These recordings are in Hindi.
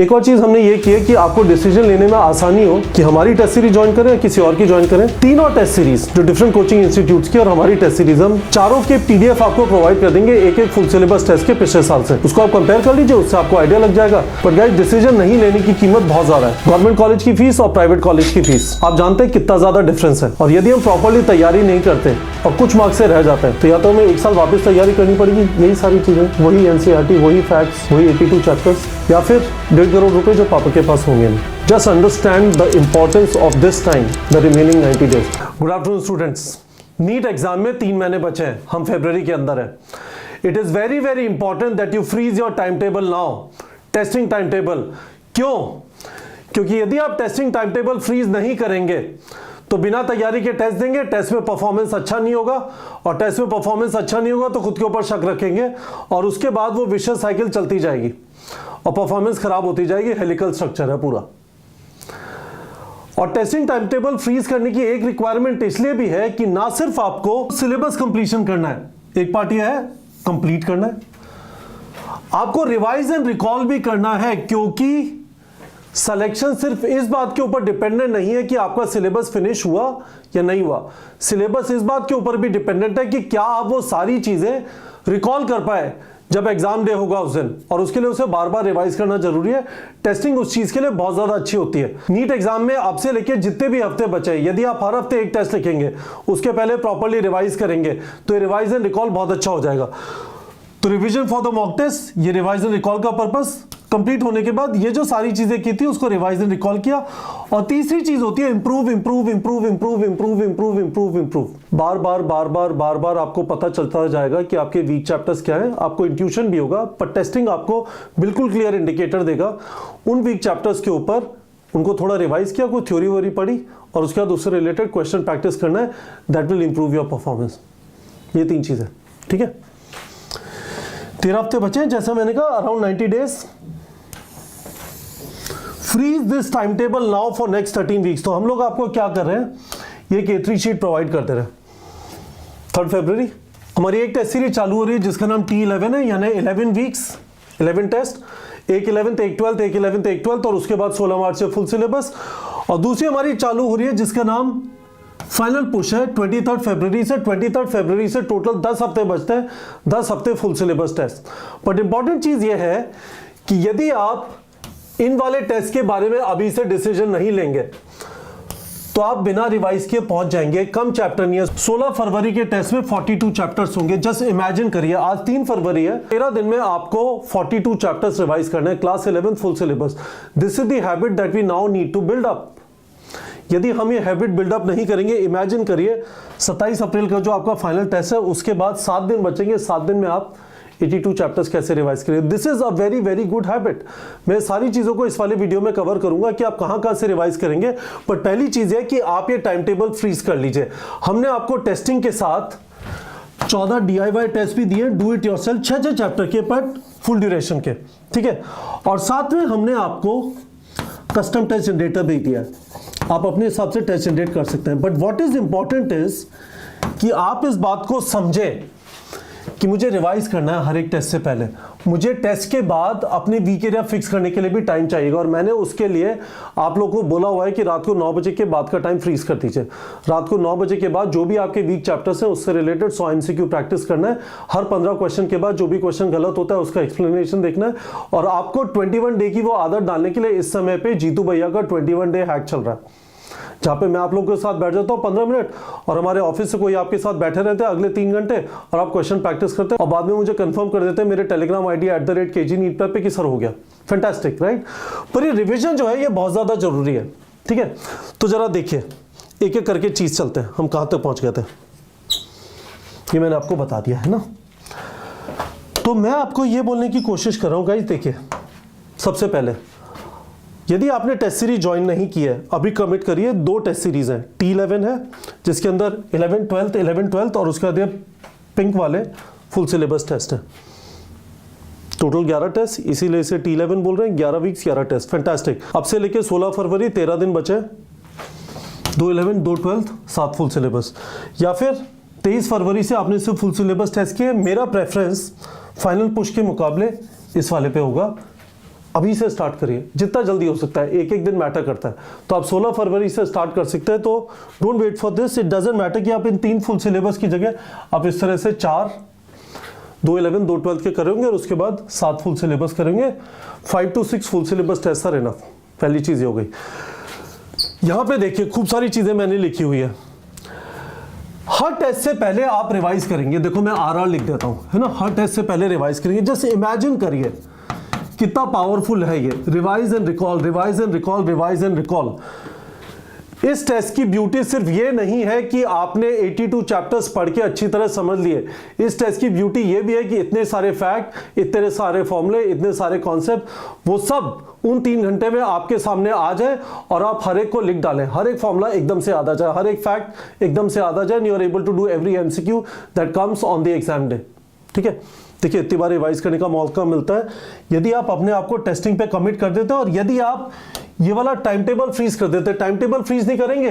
एक और चीज हमने ये की है कि आपको डिसीजन लेने में आसानी हो कि हमारी टेस्ट सीरीज ज्वाइन करें या किसी और की ज्वाइन करें। 3 और टेस्ट सीरीज जो डिफरेंट कोचिंग इंस्टीट्यूट्स की और हमारी टेस्ट सीरीज, हम चारों के पीडीएफ आपको प्रोवाइड कर देंगे, एक एक फुल सिलेबस टेस्ट के पिछले साल से। उसको आप कंपेयर कर लीजिए, उससे आपको आइडिया लग जाएगा। बट गाइस, डिसीजन नहीं लेने की कीमत बहुत ज्यादा है। गवर्नमेंट कॉलेज की फीस और प्राइवेट कॉलेज की फीस आप जानते हैं कितना ज्यादा डिफरेंस है। और यदि हम प्रॉपर्ली तैयारी नहीं करते और कुछ मार्क्स से रह जाते हैं तो या तो हमें 1 साल वापस तैयारी करनी पड़ेगी, यही सारी चीजें, वही एनसीईआरटी, वही फैक्ट्स, वही 82 चैप्टर्स, या फिर 1.5 करोड़ रुपए जो पापा के पास होंगे नहीं। Just understand the importance of this time, the remaining 90 days. Good afternoon students. NEET exam में 3 महीने बचे हैं, हम फरवरी के अंदर है। It is very very important that you freeze your time table now, testing time table. क्यों? क्योंकि यदि आप टेस्टिंग टाइम टेबल फ्रीज नहीं करेंगे तो बिना तैयारी के टेस्ट देंगे, टेस्ट में परफॉर्मेंस अच्छा नहीं होगा, और टेस्ट में परफॉर्मेंस अच्छा नहीं होगा तो खुद के ऊपर शक रखेंगे, और उसके बाद वो विशेष साइकिल चलती जाएगी और परफॉर्मेंस खराब होती जाएगी। हेलिकल स्ट्रक्चर है पूरा। और टेस्टिंग टाइम टेबल फ्रीज करने की एक रिक्वायरमेंट इसलिए भी है कि ना सिर्फ आपको सिलेबस कंप्लीशन करना है, एक पार्ट यह है कंप्लीट करना है, आपको रिवाइज एंड रिकॉल भी करना है, क्योंकि सिलेक्शन सिर्फ इस बात के ऊपर डिपेंडेंट नहीं है कि आपका सिलेबस फिनिश हुआ या नहीं हुआ। सिलेबस इस बात के ऊपर भी डिपेंडेंट है कि क्या आप वो सारी चीजें रिकॉल कर पाए जब एग्जाम डे होगा उस दिन, और उसके लिए उसे बार बार रिवाइज करना जरूरी है। टेस्टिंग उस चीज के लिए बहुत ज्यादा अच्छी होती है। नीट एग्जाम में आपसे लेके जितने भी हफ्ते बचे, यदि आप हर हफ्ते एक टेस्ट लिखेंगे, उसके पहले प्रॉपर्ली रिवाइज करेंगे, तो रिवाइज एंड रिकॉल बहुत अच्छा हो जाएगा। तो revision for the mock test, ये रिवाइज एंड रिकॉल का पर्पस कंप्लीट होने के बाद ये जो सारी चीजें की थी उसको रिवाइज एंड रिकॉल किया। और तीसरी चीज होती है improve, improve, improve, improve, improve, improve, improve, improve. बार बार बार बार बार बार आपको पता चलता जाएगा कि आपके वीक चैप्टर्स क्या है। आपको इंट्यूशन भी होगा, पर टेस्टिंग आपको बिल्कुल क्लियर इंडिकेटर देगा उन वीक चैप्टर्स के ऊपर। उनको थोड़ा रिवाइज किया, कोई थ्योरी वोरी पढ़ी, और उसके बाद उससे रिलेटेड क्वेश्चन प्रैक्टिस करना है। That will improve your performance. ये 3 चीजें, ठीक है। 13 हफ्ते बचे हैं, जैसा मैंने कहा, around 90 days. Freeze this time table now for next 13 weeks. तो हम लोग आपको क्या कर रहे हैं, ये K3 शीट प्रोवाइड करते रहे। 3 फरवरी हमारी एक टेस्ट सीरीज चालू हो रही है जिसका नाम T11 है, यानी 11 वीक्स, 11 टेस्ट, एक 11th, एक 12th, एक 11th, एक 12th, और उसके बाद 16 मार्च से फुल सिलेबस। और दूसरी हमारी चालू हो रही है जिसका नाम फाइनल पुश है, 23 फरवरी से। 23 फरवरी से टोटल 10 हफ्ते बचते हैं, 10 हफ्ते full syllabus test. But important चीज यह है कि यदि आप इन वाले टेस्ट के बारे में अभी से डिसीजन नहीं लेंगे तो आप बिना रिवाइज किए पहुंच जाएंगे। कम चैप्टर नहीं है। 16 फरवरी के टेस्ट में 42 चैप्टर्स होंगे। जस्ट इमेजिन करिए, आज 3 फरवरी है, 13 दिन में आपको 42 चैप्टर्स रिवाइज करना है, class 11 full syllabus. This is the habit that we now need to build up. यदि हम ये हैबिट बिल्डअप नहीं करेंगे, इमेजिन करिए 27 अप्रैल का जो आपका फाइनल टेस्ट है, उसके बाद 7 दिन बचेंगे, 7 दिन में आप 82 चैप्टर्स कैसे रिवाइज करेंगे। This is a very very good habit. मैं सारी चीजों को इस वाले वीडियो में कवर करूंगा कि आप कहां से रिवाइज करेंगे। पर पहली चीज है कि आप ये टाइम टेबल फ्रीज कर लीजिए। हमने आपको टेस्टिंग के साथ 14 DIY टेस्ट भी दिए, डू इट योरसेल्फ, 6 चैप्टर के, बट फुल ड्यूरेशन के, ठीक है। और साथ में हमने आपको कस्टम टेस्ट जनरेटर भी दिया है, आप अपने हिसाब से टेस्ट जनरेट कर सकते हैं। But what is important is कि आप इस बात को समझें कि मुझे रिवाइज करना है हर एक टेस्ट से पहले, मुझे टेस्ट के बाद अपने वीक एरिया फिक्स करने के लिए भी टाइम चाहिएगा। और मैंने उसके लिए आप लोगों को बोला हुआ है कि रात को 9 बजे के बाद का टाइम फ्रीज कर दीजिए। रात को 9 बजे के बाद जो भी आपके वीक चैप्टर्स हैं उससे रिलेटेड 100 MCQ प्रैक्टिस करना है। हर 15 क्वेश्चन के बाद जो भी क्वेश्चन गलत होता है उसका एक्सप्लेनेशन देखना है। और आपको 21 डे की वो आदत डालने के लिए इस समय पे जीतू भैया का 21 डे हैक चल रहा है, जहां पे मैं आप लोगों के साथ बैठ जाता हूं 15 मिनट, और हमारे ऑफिस से कोई आपके साथ बैठे रहते हैं अगले 3 घंटे, और आप क्वेश्चन प्रैक्टिस करते हैं और बाद में मुझे कंफर्म कर देते हैं मेरे टेलीग्राम ID @KG-NEET-PREP पे कि सर हो गया। Fantastic, right. पर ये रिविजन जो है ये बहुत ज्यादा जरूरी है, ठीक है। तो जरा देखिए, एक एक करके चीज चलते हैं, हम कहां तक पहुंच गए थे, ये मैंने आपको बता दिया है ना। तो मैं आपको ये बोलने की कोशिश कर रहा हूं गाइस, देखिए सबसे पहले यदि आपने टेस्ट सीरीज ज्वाइन नहीं की है, अभी कमिट करिए। 2 टेस्ट सीरीज है, T11 है जिसके अंदर 11 12th और उसके बाद पिंक वाले फुल सिलेबस टेस्ट है। टोटल 11 टेस्ट, इसीलिए इसे T11 बोल रहे हैं। 11 वीक्स 11 टेस्ट, फैंटास्टिक। अब से लेके 16 फरवरी 13 दिन बचे, 2 11 2 12 7 फुल सिलेबस। या फिर 23 फरवरी से आपने सिर्फ फुल सिलेबस टेस्ट किए। मेरा प्रेफरेंस फाइनल पुश के मुकाबले इस वाले पे होगा, अभी से स्टार्ट करिए, जितना जल्दी हो सकता है, एक एक दिन मैटर करता है। तो आप 16 फरवरी से स्टार्ट कर सकते हैं। तो don't wait for this, it doesn't matter कि आप इन 3 फुल सिलेबस की जगह आप इस तरह से 4, 2 11, 2 12 के करेंगे और उसके बाद 7 फुल सिलेबस करेंगे। 5 to 6 full syllabus test are enough. पहली चीज ये हो गई। यहां पे देखिए खूब सारी चीजें मैंने लिखी हुई है। हर टेस्ट से पहले आप रिवाइज करेंगे। देखो मैं RR लिख देता हूं, है ना। हर टेस्ट से पहले रिवाइज करेंगे। जैसे इमेजिन करिए कितना पावरफुल है ये, revise and recall, revise and recall, revise and recall. इस टेस्ट की ब्यूटी सिर्फ ये नहीं है कि आपने 82 चैप्टर्स पढ़ के अच्छी तरह समझ लिए। इस टेस्ट की ब्यूटी ये भी है कि इतने सारे फैक्ट, इतने सारे फॉर्मूले, इतने सारे कॉन्सेप्ट, वो सब उन 3 घंटे में आपके सामने आ जाए और आप हर एक को लिख डालें। हर एक फॉर्मूला एकदम से आता जाए, हर एक फैक्ट एकदम से आता जाए। You are able to do every MCQ that comes on the exam day. ठीक है, देखिए इतनी बार रिवाइज करने का मौका मिलता है यदि आप अपने आप को टेस्टिंग पे कमिट कर देते हैं और यदि आप ये वाला टाइम टेबल फ्रीज कर देते हैं। टाइम टेबल फ्रीज नहीं करेंगे,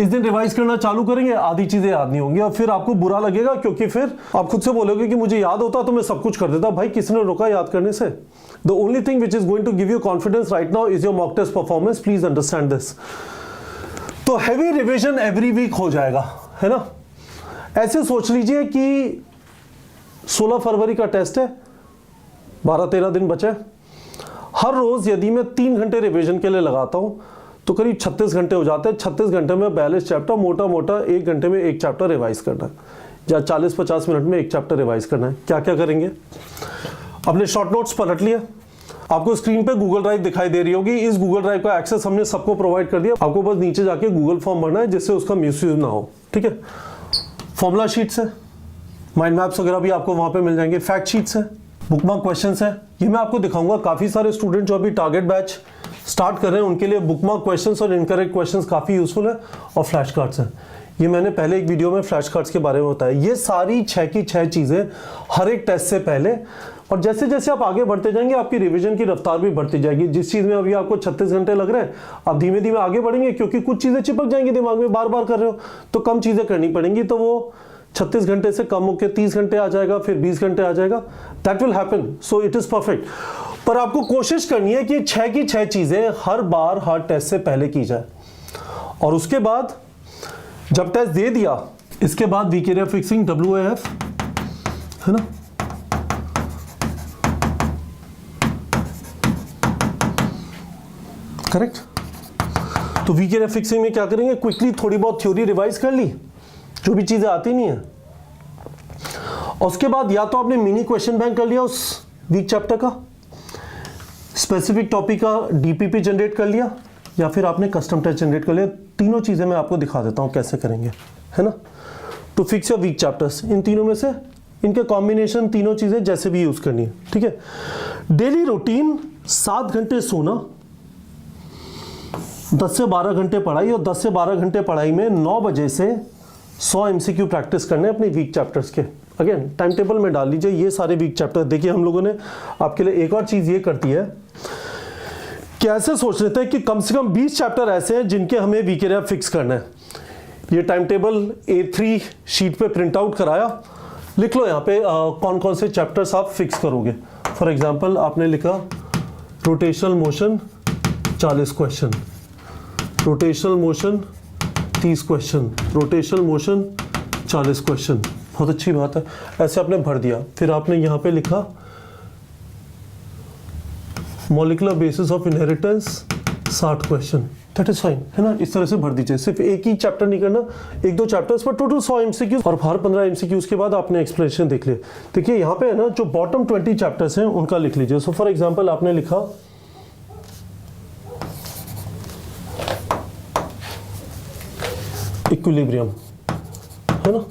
इस दिन रिवाइज करना चालू करेंगे, आधी चीजें याद नहीं होंगी और फिर आपको बुरा लगेगा, क्योंकि फिर आप खुद से बोलोगे कि मुझे याद होता तो मैं सब कुछ कर देता। भाई किसने रोका याद करने से? The only thing which is going to give you confidence right now is your mock test performance. Please understand this. तो हैवी रिविजन एवरी वीक हो जाएगा, है ना। ऐसे सोच लीजिए कि 16 फरवरी का टेस्ट है, 12-13 दिन बचे। हर रोज यदि मैं 3 घंटे रिवीजन के लिए लगाता हूं तो करीब 36 घंटे हो जाते हैं। 36 घंटे में 42 चैप्टर, मोटा मोटा 1 घंटे में 1 चैप्टर रिवाइज करना है, या 40-50 मिनट में 1 चैप्टर रिवाइज करना है। क्या क्या करेंगे? अपने शॉर्ट नोट्स पलट लिए। आपको स्क्रीन पे गूगल ड्राइव दिखाई दे रही होगी। इस गूगल ड्राइव का एक्सेस हमने सबको प्रोवाइड कर दिया। आपको बस नीचे जाके गूगल फॉर्म भरना है जिससे उसका मिसयूज ना हो। ठीक है, फॉर्मूला शीट्स है, माइंड मैप्स वगैरह भी आपको वहां पे मिल जाएंगे, फैक्ट शीट्स है, बुकमार्क क्वेश्चंस है। ये मैं आपको दिखाऊंगा। काफी सारे स्टूडेंट जो अभी टारगेट बैच स्टार्ट कर रहे हैं उनके लिए बुकमार्क क्वेश्चंस और इनकरेक्ट क्वेश्चंस काफी यूजफुल है। और फ्लैश कार्ड्स हैं, ये मैंने पहले एक वीडियो में फ्लैश कार्ड्स के बारे में बताया। ये सारी 6 की 6 चीजें हर एक टेस्ट से पहले, और जैसे जैसे आप आगे बढ़ते जाएंगे आपकी रिवीजन की रफ्तार भी बढ़ती जाएगी। जिस चीज में अभी आपको 36 घंटे लग रहे हैं, आप धीमे धीमे आगे बढ़ेंगे, क्योंकि कुछ चीजें चिपक जाएंगी दिमाग में, बार बार कर रहे हो तो कम चीजें करनी पड़ेंगी। तो वो 36 घंटे से कम होकर 30 घंटे आ जाएगा, फिर 20 घंटे आ जाएगा। That will happen, so it is perfect. पर आपको कोशिश करनी है कि 6 की 6 चीजें हर बार हर टेस्ट से पहले की जाए। और उसके बाद जब टेस्ट दे दिया, इसके बाद वीकेरिया फिक्सिंग, WAF, है ना। करेक्ट। तो वीकेरिया फिक्सिंग में क्या करेंगे? क्विकली थोड़ी बहुत थ्योरी रिवाइज कर ली, जो भी चीजें आती नहीं है। और उसके बाद या तो आपने मिनी क्वेश्चन बैंक कर लिया उस वीक चैप्टर का, स्पेसिफिक टॉपिक का DPP जनरेट कर लिया, या फिर आपने कस्टम टेस्ट जनरेट कर लिया। तीनों चीजें मैं आपको दिखा देता हूं कैसे करेंगे, है ना। To fix your weak chapters, इन तीनों में से इनके कॉम्बिनेशन, तीनों चीजें जैसे भी यूज करनी है। ठीक है। डेली रूटीन 7 घंटे सोना, 10 से 12 घंटे पढ़ाई, और 10 से 12 घंटे पढ़ाई में 9 बजे से 100 MCQ प्रैक्टिस करने अपने वीक चैप्टर्स के। अगेन टाइम टेबल में डाल लीजिए ये सारे वीक चैप्टर। देखिए हम लोगों ने आपके लिए एक और चीज ये करती है कि ऐसे सोच लेते हैं कि कम से कम 20 चैप्टर ऐसे हैं जिनके हमें वीकेरिया फिक्स करना है। ये टाइम टेबल A3 शीट पे प्रिंट आउट कराया, लिख लो यहाँ पे कौन कौन से चैप्टर्स आप फिक्स करोगे। फॉर एग्जाम्पल आपने लिखा rotational motion 40 question, rotational motion 30 question, rotational motion 40 question. बहुत अच्छी बात है, ऐसे आपने भर दिया। फिर आपने यहां पे लिखा molecular basis of inheritance 60 question, that is fine, है ना। इस तरह से भर दीजिए। सिर्फ एक ही चैप्टर नहीं करना, 1-2 चैप्टर्स पर टोटल 100 MCQ, और हर 15 MCQ के बाद आपने एक्सप्लेनेशन देख लिया। देखिए यहाँ पे है ना, जो बॉटम 20 चैप्टर्स हैं उनका लिख लीजिए। सो फॉर एग्जाम्पल आपने लिखा इक्विलिब्रियम, है ना।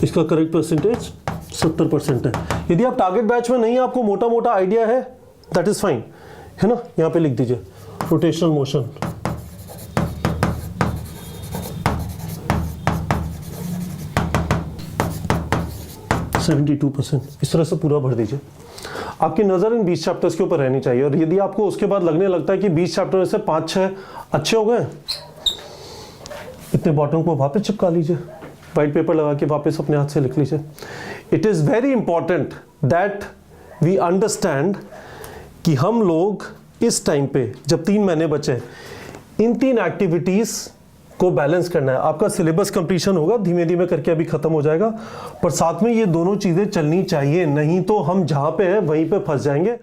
इसका करेक्ट परसेंटेज 70% है। यदि आप टारगेट बैच में नहीं, आपको मोटा मोटा आइडिया है, दैट इज फाइन, है ना। यहां पे लिख दीजिए रोटेशनल मोशन, इस तरह से पूरा भर दीजिए। आपकी नजर इन 20 चैप्टर्स के ऊपर रहनी चाहिए। और यदि आपको उसके बाद लगने लगता है कि 20 चैप्टर में से 5-6 अच्छे हो गए, इतने बॉटम को वापस चिपका लीजिए, व्हाइट पेपर लगा के वापस अपने हाथ से लिख लीजिए। It is very important that we understand कि हम लोग इस टाइम पे जब 3 महीने बचे, इन 3 एक्टिविटीज़ को बैलेंस करना है। आपका सिलेबस कंप्लीशन होगा, धीमे धीमे करके अभी खत्म हो जाएगा, पर साथ में ये दोनों चीज़ें चलनी चाहिए, नहीं तो हम जहाँ पे हैं वहीं पे फंस जाएंगे।